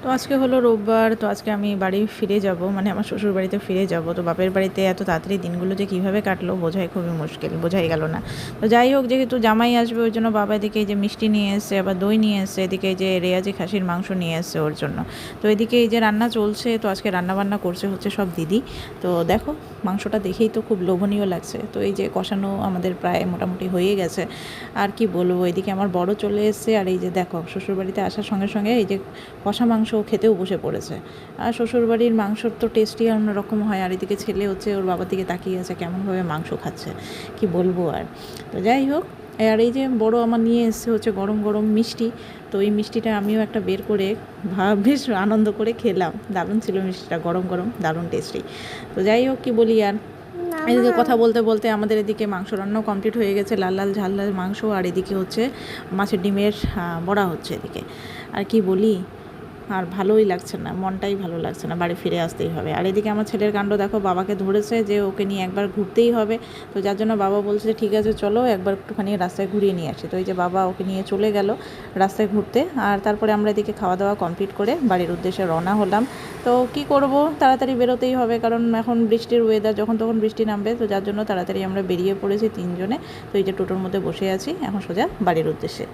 তো আজকে হলো রোববার, তো আজকে আমি বাড়ি ফিরে যাব, মানে আমার শ্বশুর বাড়িতে ফিরে যাব। তো বাপের বাড়িতে এত তাড়াতাড়ি দিনগুলো যে কীভাবে কাটলো বোঝাই খুবই মুশকিল, বোঝাই গেল না। তো যাই হোক, যেহেতু জামাই আসবে ওই জন্য বাবা এদিকে এই যে মিষ্টি নিয়ে এসছে, আবার দই নিয়ে এসছে, এদিকে এই যে রেয়াজি খাসির মাংস নিয়ে এসছে ওর জন্য। তো এদিকে এই যে রান্না চলছে, তো আজকে রান্নাবান্না করছে হচ্ছে সব দিদি। তো দেখো মাংসটা দেখেই তো খুব লোভনীয় লাগছে। তো এই যে কষানো আমাদের প্রায় মোটামুটি হয়ে গেছে। আর কি বলবো, এদিকে আমার বড় চলে এসছে, আর এই যে দেখো শ্বশুরবাড়িতে আসার সঙ্গে সঙ্গে এই যে কষা মাংস খেতেও বসে পড়েছে। আর শ্বশুরবাড়ির মাংসর তো টেস্টই অন্যরকম হয়। আর এদিকে ছেলে হচ্ছে ওর বাবার দিকে তাকিয়ে আছে কেমনভাবে মাংস খাচ্ছে, কি বলবো আর। তো যাই হোক, আর এই যে বড় আমার নিয়ে এসছে হচ্ছে গরম গরম মিষ্টি। তো এই মিষ্টিটা আমিও একটা বের করে বেশ আনন্দ করে খেলাম। দারুণ ছিল মিষ্টিটা, গরম গরম দারুণ টেস্টি। তো যাই হোক, কি বলি আর, এদিকে কথা বলতে বলতে আমাদের এদিকে মাংস রান্নাও কমপ্লিট হয়ে গেছে, লাল লাল ঝাল লাল মাংস। আর এদিকে হচ্ছে মাছের ডিমের বড়া হচ্ছে এদিকে। আর কি বলি, আর ভালোই লাগছে না, মনটাই ভালো লাগছে না, বাড়ি ফিরে আসতেই হবে। আর এদিকে আমার ছেলের কাণ্ড দেখো, বাবাকে ধরেছে যে ওকে নিয়ে একবার ঘুরতেই হবে। তো যার জন্য বাবা বলছে ঠিক আছে চলো একবার একটুখানি রাস্তায় ঘুরিয়ে নিয়ে আসি। তো এই যে বাবা ওকে নিয়ে চলে গেল রাস্তায় ঘুরতে। আর তারপরে আমরা এদিকে খাওয়া দাওয়া কমপ্লিট করে বাড়ির উদ্দেশ্যে রওনা হলাম। তো কি করব, তাড়াতাড়ি বেরোতেই হবে, কারণ এখন বৃষ্টির ওয়েদার, যখন তখন বৃষ্টি নামবে। তো যার জন্য তাড়াতাড়ি আমরা বেরিয়ে পড়েছি তিনজনে। তো এই যে টোটোর মধ্যে বসে আছি, এখন সোজা বাড়ির উদ্দেশ্যে।